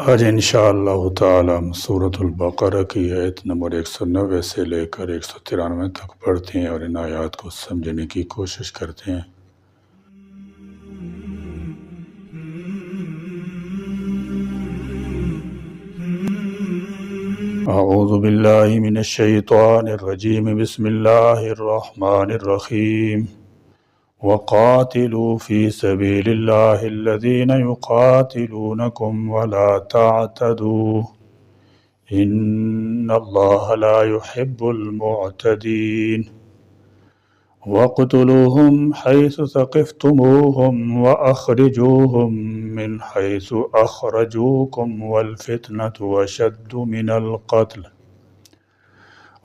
آج انشاءاللہ تعالی ہم سورۃ البقرہ کی آیت نمبر 190 سے لے کر 193 تک پڑھتے ہیں اور ان آیات کو سمجھنے کی کوشش کرتے ہیں۔ اعوذ باللہ من الشیطان الرجیم، بسم اللہ الرحمن الرحیم۔ وَقَاتِلُوا فِي سَبِيلِ اللَّهِ الَّذِينَ يُقَاتِلُونَكُمْ وَلَا تَعْتَدُوا إِنَّ اللَّهَ لَا يُحِبُّ الْمُعْتَدِينَ وَاقْتُلُوهُمْ حَيْثُ ثَقِفْتُمُوهُمْ وَأَخْرِجُوهُمْ مِنْ حَيْثُ أَخْرَجُوكُمْ وَالْفِتْنَةُ أَشَدُّ مِنَ الْقَتْلِ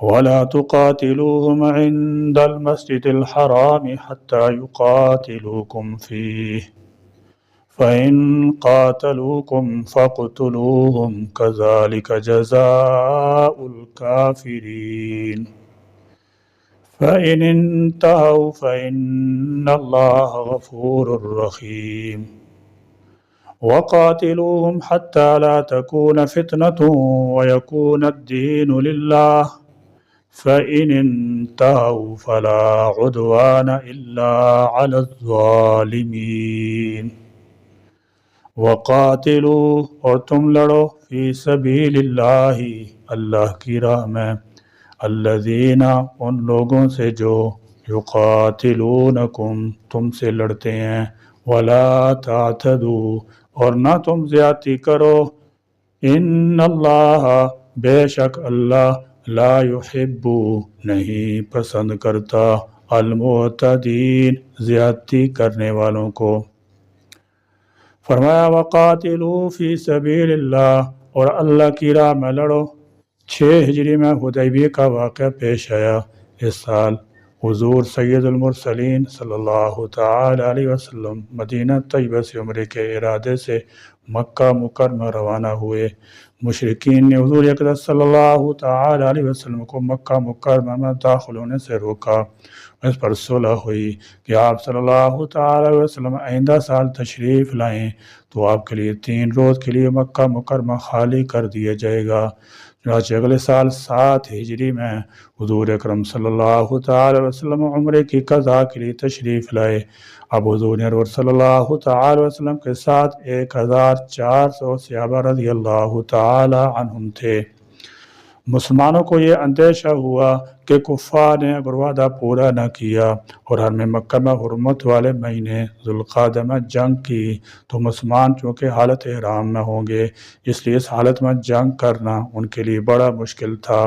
وَلَا تُقَاتِلُوهُمْ عِندَ الْمَسْجِدِ الْحَرَامِ حَتَّى يُقَاتِلُوكُمْ فِيهِ فَإِنْ قَاتَلُوكُمْ فَاقْتُلُوهُمْ كَذَلِكَ جَزَاءُ الْكَافِرِينَ فَإِنِ انْتَهَوْا فَإِنَّ اللَّهَ غَفُورٌ رَحِيمٌ وَقَاتِلُوهُمْ حَتَّى لَا تَكُونَ فِتْنَةٌ وَيَكُونَ الدِّينُ لِلَّهِ فَإِنِ انْتَهَوْا فَلَا عُدْوَانَ إِلَّا عَلَى الظَّالِمِينَ وَقَاتِلُوا اور تم لڑو فی سبیل اللہ اللہ کی راہ میں الذین ان لوگوں سے جو یقاتلونکم تم سے لڑتے ہیں ولا تعتدوا اور نہ تم زیادتی کرو ان اللہ بے شک اللہ لا یحب نہیں پسند کرتا المعتدین زیادتی کرنے والوں کو۔ فرمایا وقاتلوا فی سبیل اللہ اور اللہ کی راہ میں لڑو۔ 6 ہجری میں حدیبیہ کا واقعہ پیش آیا۔ اس سال حضور سید المرسلین صلی اللہ تعالی علیہ وسلم مدینہ طیبہ سے عمرے کے ارادے سے مکہ مکرمہ روانہ ہوئے۔ مشرکین نے حضور اقدس صلی اللہ تعالی علیہ وسلم کو مکہ مکرمہ میں داخل ہونے سے روکا۔ اس پر صلح ہوئی کہ آپ صلی اللہ تعالی علیہ وسلم آئندہ سال تشریف لائیں تو آپ کے لیے 3 روز کے لیے مکہ مکرمہ خالی کر دیا جائے گا۔ چنانچہ اگلے سال 7 ہجری میں حضور اکرم صلی اللہ تعالی علیہ وسلم عمرے کی قضاء کے لیے تشریف لائے۔ اب حضور انور صلی اللہ تعالی وسلم کے ساتھ 1400 صحابہ رضی اللہ تعالی عنہم تھے۔ مسلمانوں کو یہ اندیشہ ہوا کہ کفار نے اگر وعدہ پورا نہ کیا اور حرم مکہ میں حرمت والے مہینے ذوالقعدہ میں جنگ کی تو مسلمان چونکہ حالت احرام میں ہوں گے، اس لیے اس حالت میں جنگ کرنا ان کے لیے بڑا مشکل تھا،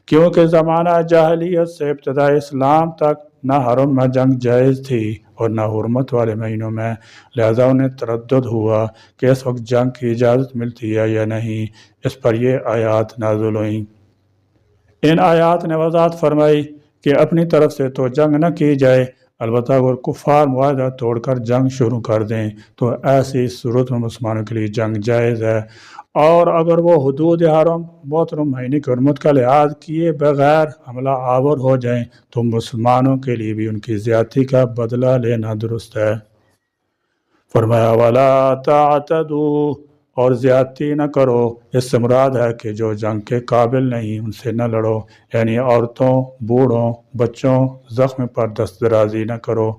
کیونکہ زمانہ جاہلیت سے ابتداء اسلام تک نہ حرم میں جنگ جائز تھی اور نہ حرمت والے مہینوں میں، لہذا انہیں تردد ہوا کہ اس وقت جنگ کی اجازت ملتی ہے یا نہیں۔ اس پر یہ آیات نازل ہوئیں۔ ان آیات نے وضاحت فرمائی کہ اپنی طرف سے تو جنگ نہ کی جائے، البتہ اگر کفار معاہدہ توڑ کر جنگ شروع کر دیں تو ایسی صورت میں مسلمانوں کے لیے جنگ جائز ہے، اور اگر وہ حدود حرم محترم مہینے کی حرمت کا لحاظ کیے بغیر حملہ آور ہو جائیں تو مسلمانوں کے لیے بھی ان کی زیادتی کا بدلہ لینا درست ہے۔ فرمایا وَلَا تَعْتَدُوا اور زیادتی نہ کرو، اس سے مراد ہے کہ جو جنگ کے قابل نہیں ان سے نہ لڑو، یعنی عورتوں، بوڑھوں، بچوں، زخم پر دست درازی نہ کرو۔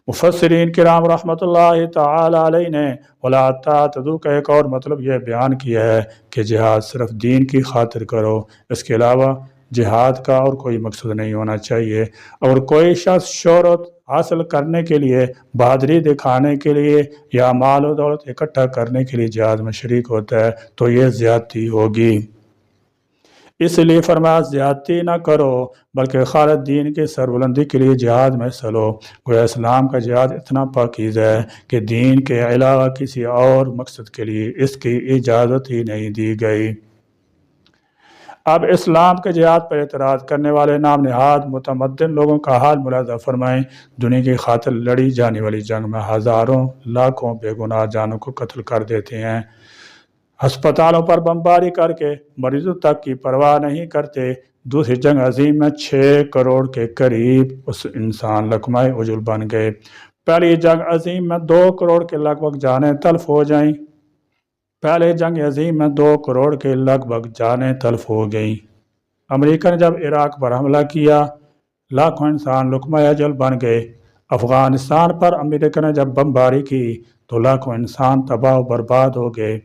مفسرین کرام رحمۃ اللہ تعالی علیہ نے وَلَا تَعْتَدُوا کا ایک اور مطلب یہ بیان کیا ہے کہ جہاد صرف دین کی خاطر کرو، اس کے علاوہ جہاد کا اور کوئی مقصد نہیں ہونا چاہیے۔ اور کوئی شخص شہرت حاصل کرنے کے لیے، بہادری دکھانے کے لیے یا مال و دولت اکٹھا کرنے کے لیے جہاد میں شریک ہوتا ہے تو یہ زیادتی ہوگی۔ اس لیے فرمایا زیادتی نہ کرو بلکہ خالص دین کی سربلندی کے لیے جہاد میں حصہ لو۔ گویا اسلام کا جہاد اتنا پاکیزہ ہے کہ دین کے علاوہ کسی اور مقصد کے لیے اس کی اجازت ہی نہیں دی گئی۔ اب اسلام کے جہاد پر اعتراض کرنے والے نام نہاد متمدن لوگوں کا حال ملاحظہ فرمائیں۔ دنیا کی خاطر لڑی جانے والی جنگ میں ہزاروں لاکھوں بے گناہ جانوں کو قتل کر دیتے ہیں، ہسپتالوں پر بمباری کر کے مریضوں تک کی پرواہ نہیں کرتے۔ دوسری جنگ عظیم میں 6 کروڑ کے قریب اس انسان لقمہ عجل بن گئے۔ پہلی جنگ عظیم میں 2 کروڑ کے لگ بھگ جانیں تلف ہو جائیں۔ پہلے جنگ عظیم میں 2 کروڑ کے لگ بھگ جانیں تلف ہو گئیں۔ امریکہ نے جب عراق پر حملہ کیا لاکھوں انسان لقمہ اجل بن گئے۔ افغانستان پر امریکہ نے جب بمباری کی تو لاکھوں انسان تباہ و برباد ہو گئے۔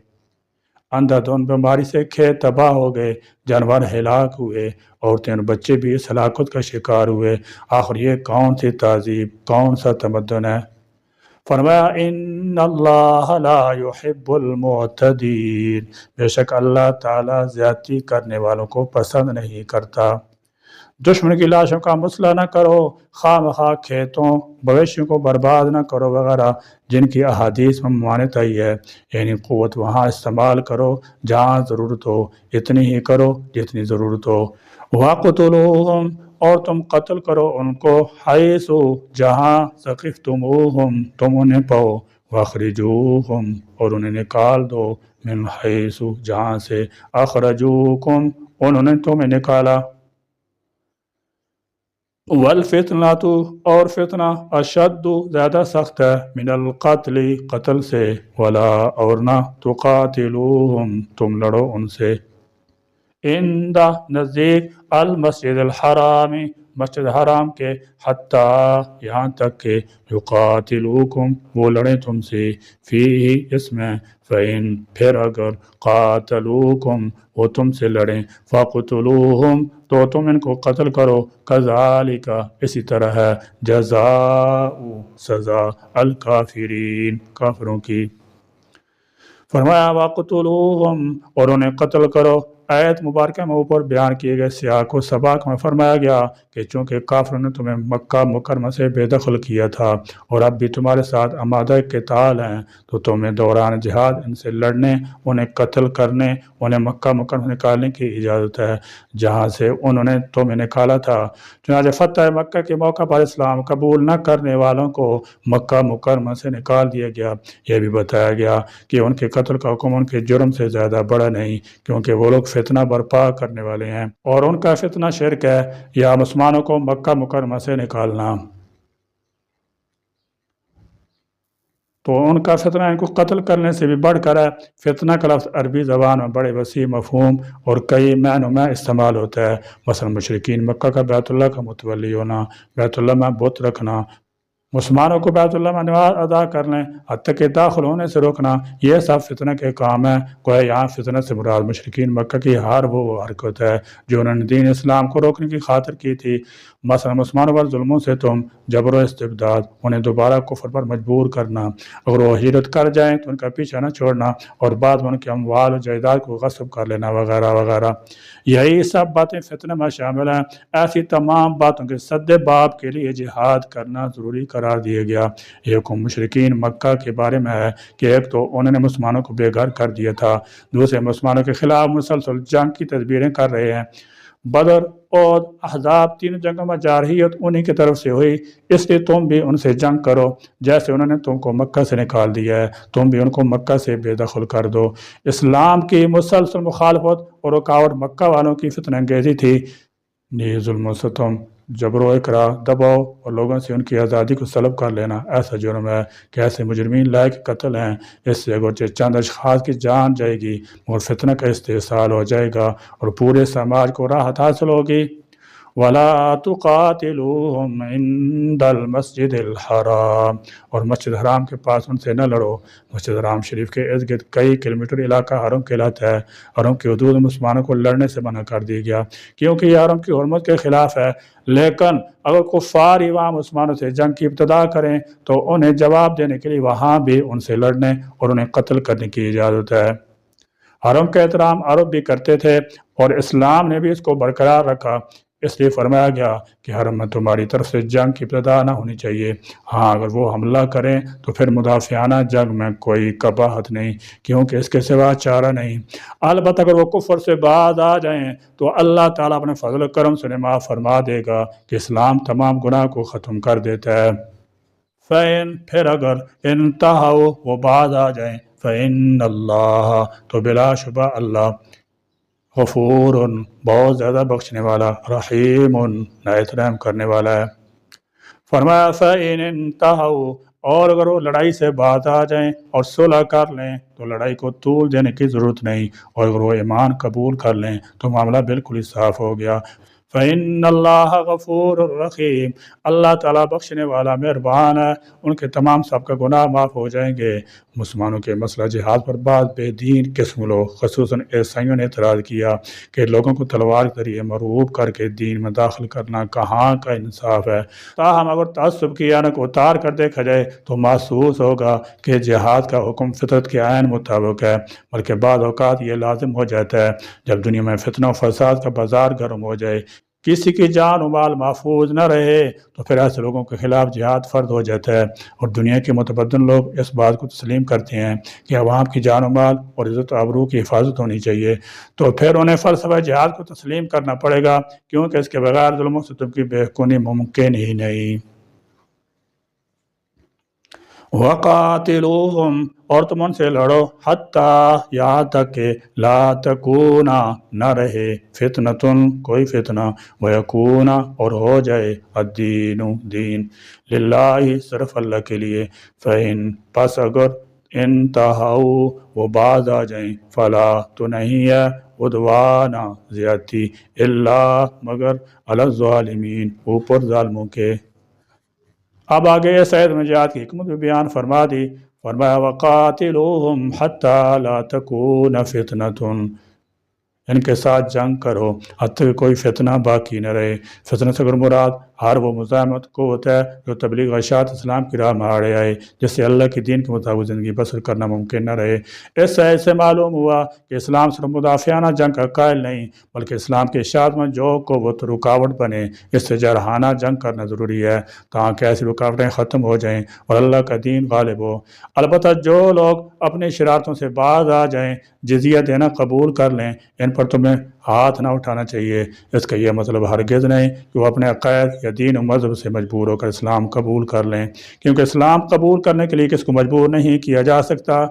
اندھا دھند بیماری سے کھیت تباہ ہو گئے، جانور ہلاک ہوئے، عورتیں اور بچے بھی اس ہلاکت کا شکار ہوئے۔ آخر یہ کون سی تہذیب، کون سا تمدن ہے؟ فرمایا ان اللہ لا یحب المعتدین، بے شک اللہ تعالیٰ زیادتی کرنے والوں کو پسند نہیں کرتا۔ دشمن کی لاشوں کا مسئلہ نہ کرو، خواہ مخواہ کھیتوں مویشیوں کو برباد نہ کرو وغیرہ، جن کی احادیث میں ممانعت آئی ہے، یعنی قوت وہاں استعمال کرو جہاں ضرورت ہو، اتنی ہی کرو جتنی ضرورت ہو۔ وَاقْتُلُوهُمْ، اور تم قتل کرو ان کو، حیث جہاں ثقفتموہم تم انہیں پاؤ، وَاخْرِجُوهُمْ اور انہیں نکال دو، من حیث جہاں سے اخرجوکم انہوں نے تمہیں نکالا۔ والفتنۃ اور فتنہ اشد زیادہ سخت ہے، من القتل قتل سے، ولا اور نہ تقاتلوہم تم لڑو ان سے، عند نزدیک المسجد الحرام مسجد حرام کے، حتیٰ یہاں تک کہ یقاتلوکم وہ لڑیں تم سے، فیہ اس میں، فإن پھر اگر قاتلوکم وہ تم سے لڑیں، فقتلوہم تو تم ان کو قتل کرو، کذالک اسی طرح ہے، جزاء سزا الکافرین کافروں کی۔ فرمایا وَاقْتُلُوهُمْ اور انہیں قتل کرو۔ آیت مبارکہ میں اوپر بیان کیے گئے سیاق و سباق میں فرمایا گیا کہ چونکہ کافروں نے تمہیں مکہ مکرمہ سے بے دخل کیا تھا اور اب بھی تمہارے ساتھ آمادہ قتال ہیں، تو تمہیں دوران جہاد ان سے لڑنے، انہیں قتل کرنے، انہیں مکہ مکرمہ سے نکالنے کی اجازت ہے جہاں سے انہوں نے تمہیں نکالا تھا۔ چنانچہ فتح مکہ کے موقع پر اسلام قبول نہ کرنے والوں کو مکہ مکرمہ سے نکال دیا گیا۔ یہ بھی بتایا گیا کہ ان کے قتل کا حکم ان کے جرم سے زیادہ بڑا نہیں، کیونکہ وہ لوگ فتنہ برپا کرنے والے ہیں، اور ان کا فتنہ شرک ہے یا مسلمانوں کو مکہ مکرمہ سے نکالنا، تو ان کا فتنہ ان کو قتل کرنے سے بھی بڑھ کر ہے۔ فتنہ کا لفظ عربی زبان میں بڑے وسیع مفہوم اور کئی معنوں میں استعمال ہوتا ہے، مثلا مشرکین مکہ کا بیت اللہ کا متولی ہونا، بیت اللہ میں بت رکھنا، مسلمانوں کو بیت اللہ میں نماز ادا کرنے، حتیٰ کہ داخل ہونے سے روکنا، یہ سب فتنہ کے کام ہیں۔ کوئی یہاں فتنہ سے مراد مشرکین مکہ کی ہر وہ حرکت ہے جو انہوں نے دین اسلام کو روکنے کی خاطر کی تھی، مثلا مسلمانوں پر ظلموں سے تم جبر و استبداد، انہیں دوبارہ کفر پر مجبور کرنا، اگر وہ ہجرت کر جائیں تو ان کا پیچھا نہ چھوڑنا، اور بعد میں ان کے اموال و جائیداد کو غصب کر لینا وغیرہ وغیرہ۔ یہی سب باتیں فتنہ میں شامل ہیں۔ ایسی تمام باتوں کے سد باب کے لیے جہاد کرنا ضروری قرار دیا گیا۔ یہ حکم مشرکین مکہ کے بارے میں ہے کہ ایک تو انہوں نے مسلمانوں کو بے گھر کر دیا تھا، دوسرے مسلمانوں کے خلاف مسلسل جنگ کی تدبیریں کر رہے ہیں۔ بدر اور احزاب تینوں جنگوں میں جارحیت انہی کی طرف سے ہوئی، اس لیے تم بھی ان سے جنگ کرو، جیسے انہوں نے تم کو مکہ سے نکال دیا ہے تم بھی ان کو مکہ سے بے دخل کر دو۔ اسلام کی مسلسل مخالفت اور رکاوٹ مکہ والوں کی فتنہ انگیزی تھی، یہ ظلم و ستم، جبر و اکراہ، دباؤ اور لوگوں سے ان کی آزادی کو سلب کر لینا ایسا جرم ہے کہ ایسے مجرمین لائق قتل ہیں۔ اس سے اگرچہ چند اشخاص کی جان جائے گی اور فتنہ کا استحصال ہو جائے گا اور پورے سماج کو راحت حاصل ہوگی۔ وَلَا تُقَاتِلُوهُمْ عِنْدَ الْمَسْجِدِ الْحَرَامِ اور مسجد حرام کے پاس ان سے نہ لڑو۔ مسجد حرام شریف کے ارد گرد کئی کلومیٹر علاقہ حرم کہلاتا ہے۔ حرم کی حدود مسلمانوں کو لڑنے سے منع کر دیا گیا کیونکہ یہ حرم کی حرمت کے خلاف ہے، لیکن اگر کفار ہی وہاں مسلمانوں سے جنگ کی ابتدا کریں تو انہیں جواب دینے کے لیے وہاں بھی ان سے لڑنے اور انہیں قتل کرنے کی اجازت ہے۔ حرم کا احترام عرب بھی کرتے تھے اور اسلام نے بھی اس کو برقرار رکھا، اس لیے فرمایا گیا کہ حرم میں تمہاری طرف سے جنگ کی ابتدا نہ ہونی چاہیے۔ ہاں اگر وہ حملہ کریں تو پھر مدافعانہ جنگ میں کوئی قباحت نہیں، کیونکہ اس کے سوا چارہ نہیں۔ البتہ اگر وہ کفر سے باز آ جائیں تو اللہ تعالیٰ اپنے فضل و کرم سے معاف فرما دے گا کہ اسلام تمام گناہ کو ختم کر دیتا ہے۔ فَإِن پھر اگر انتہوا وہ باز آ جائیں، فَإِنَّ اللَّهَ تو بلا شبہ اللہ، غفور بہت زیادہ بخشنے والا، رحیم نہایت رحم کرنے والا ہے۔ فرمایا فَإِنِ انتہوا اور اگر وہ لڑائی سے باز آ جائیں اور صلح کر لیں تو لڑائی کو طول دینے کی ضرورت نہیں، اور اگر وہ ایمان قبول کر لیں تو معاملہ بالکل ہی صاف ہو گیا۔ فَإِنَّ اللَّهَ غَفُورٌ رَحِيمٌ، اللہ تعالیٰ بخشنے والا مہربان ہے، ان کے تمام سب کا گناہ معاف ہو جائیں گے۔ مسلمانوں کے مسئلہ جہاد پر بعض بے دین قسم لوگ خصوصاً عیسائیوں نے اعتراض کیا کہ لوگوں کو تلوار کے ذریعے مرعوب کر کے دین میں داخل کرنا کہاں کا انصاف ہے۔ تاہم اگر تعصب کی عینک اتار کر دیکھا جائے تو محسوس ہوگا کہ جہاد کا حکم فطرت کے عین مطابق ہے، بلکہ بعض اوقات یہ لازم ہو جاتا ہے جب دنیا میں فتنہ و فساد کا بازار گرم ہو جائے، کسی کی جان و مال محفوظ نہ رہے، تو پھر ایسے لوگوں کے خلاف جہاد فرض ہو جاتا ہے۔ اور دنیا کے متمدن لوگ اس بات کو تسلیم کرتے ہیں کہ عوام کی جان و مال اور عزت و آبرو کی حفاظت ہونی چاہیے، تو پھر انہیں فلسفہ جہاد کو تسلیم کرنا پڑے گا، کیونکہ اس کے بغیر ظلم و ستم کی بے حکمی ممکن ہی نہیں۔ وَقَاتِلُوهُمْ، اور تم ان سے لڑو، حتیٰ یہاں تک کہ لا تکونا نہ رہے فتنتن کوئی فتنہ، ویکونا اور ہو جائے الدین دین للہ صرف اللہ کے لیے، فإن پس اگر انتہو وہ باز آ جائیں، فلا تو نہیں ہے عدوانا زیادتی، الا مگر علی الظالمین اوپر ظالموں کے۔ اب آگے سید میں جہاد کی حکمت بھی بیان فرما دی، فرمایا وقاتلوہم حتی لا تکون فتنۃ، ان کے ساتھ جنگ کرو حتیٰ کہ کوئی فتنہ باقی نہ رہے۔ فتنہ سے اگر مراد ہر وہ مزاحمت قوت ہے جو تبلیغ اشاعت اسلام کی راہ میں آڑے آئے، جس سے اللہ کے دین کے مطابق زندگی بسر کرنا ممکن نہ رہے۔ اس سے معلوم ہوا کہ اسلام صرف مدافعانہ جنگ کا قائل نہیں، بلکہ اسلام کے اشاعت میں جو قوت رکاوٹ بنے اس سے جارحانہ جنگ کرنا ضروری ہے تاکہ ایسی رکاوٹیں ختم ہو جائیں اور اللہ کا دین غالب ہو۔ البتہ جو لوگ اپنی شرارتوں سے باز آ جائیں، جزیہ دینا قبول کر لیں، ان پر تمہیں ہاتھ نہ اٹھانا چاہیے۔ اس کا یہ مطلب ہرگز نہیں کہ وہ اپنے عقائد یا دین و مذہب سے مجبور ہو کر اسلام قبول کر لیں، کیونکہ اسلام قبول کرنے کے لیے کس کو مجبور نہیں کیا جا سکتا۔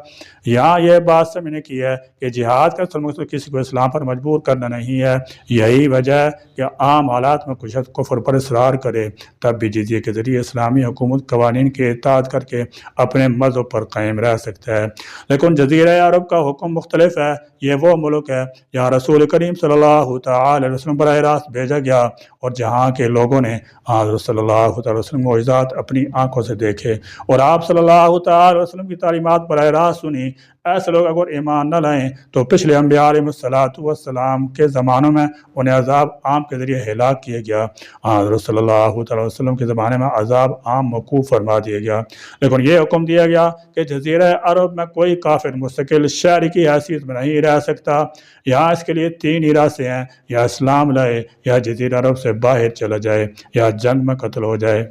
یہاں یہ بات سمجھنے کی ہے کہ جہاد کا اصل مقصد کسی کو اسلام پر مجبور کرنا نہیں ہے۔ یہی وجہ ہے کہ عام حالات میں کچھ شخص کفر پر اصرار کرے تب بھی جزیے کے ذریعے اسلامی حکومت قوانین کی اطاعت کر کے اپنے مذہب پر قائم رہ سکتا ہے۔ لیکن جزیرہ عرب کا حکم مختلف ہے۔ یہ وہ ملک ہے جہاں رسول کریم صلی اللہ تعالی علیہ وسلم براہ راست بھیجا گیا اور جہاں کے لوگوں نے حضرت صلی اللہ تعالی وسلم معجزات اپنی آنکھوں سے دیکھے اور آپ صلی اللہ تعالی وسلم کی تعلیمات براہ راست سنی۔ ایسے لوگ اگر ایمان نہ لائیں تو پچھلے انبیاء علیہ السلام کے زمانوں میں انہیں عذاب عام کے ذریعے ہلاک کیا گیا۔ حضرت صلی اللہ تعالی وسلم کے زمانے میں عذاب عام موقوف فرما دیا گیا، لیکن یہ حکم دیا گیا کہ جزیرہ عرب میں کوئی کافر مستقل شہری کی حیثیت میں نہیں رہ سکتا۔ یہاں اس کے لیے تین ہی راستے ہیں، یا اسلام لائے، یا جزیرہ عرب سے باہر چلا جائے، یا جنگ میں قتل ہو جائے۔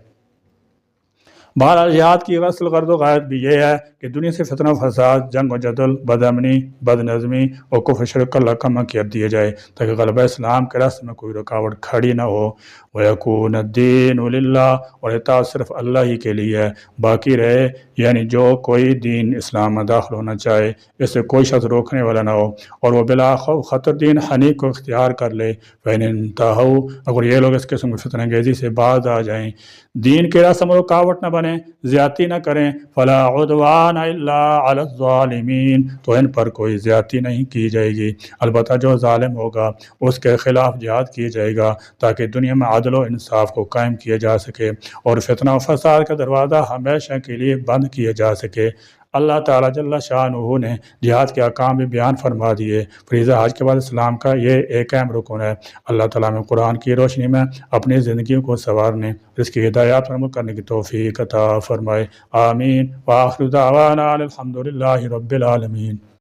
بہرحال جہاد کی اصل غرض و غایت بھی یہ ہے کہ دنیا سے فتنہ و فساد، جنگ و جدل، بد امنی، بد نظمی اور کفر شرک کا کم کر دیا جائے تاکہ غلبہ اسلام کے راستے میں کوئی رکاوٹ کھڑی نہ ہو۔ وَيَكُونَ الدِّينُ لِلَّهِ، اور اطاعت صرف اللہ ہی کے لیے ہے، باقی رہے یعنی جو کوئی دین اسلام میں داخل ہونا چاہے اس سے کوئی شخص روکنے والا نہ ہو اور وہ بلا خوف خطر دین حنیف کو اختیار کر لے۔ فَإِنِ انْتَهَوْا، اگر یہ لوگ اس قسم کی فتنہ انگیزی سے باز آ جائیں، دین کے راستے میں رکاوٹ نہ بنے، زیادتی نہ کریں، فلا عدوان الا علی الظالمین، تو ان پر کوئی زیادتی نہیں کی جائے گی، البتہ جو ظالم ہوگا اس کے خلاف جہاد کیا جائے گا تاکہ دنیا میں عدل و انصاف کو قائم کیا جا سکے اور فتنہ و فساد کا دروازہ ہمیشہ کے لیے بند کیا جا سکے۔ اللہ تعالیٰ جل شانہ نے جہاد کے احکام بھی بیان فرما دیے۔ فریضہ حج کے بعد اسلام کا یہ ایک اہم رکن ہے۔ اللہ تعالیٰ میں قرآن کی روشنی میں اپنی زندگیوں کو سنوارنے، اس کی ہدایات پر عمل کرنے کی توفیق عطا فرمائے۔ آمین۔ وآخر دعوانا الحمد للہ رب العالمین۔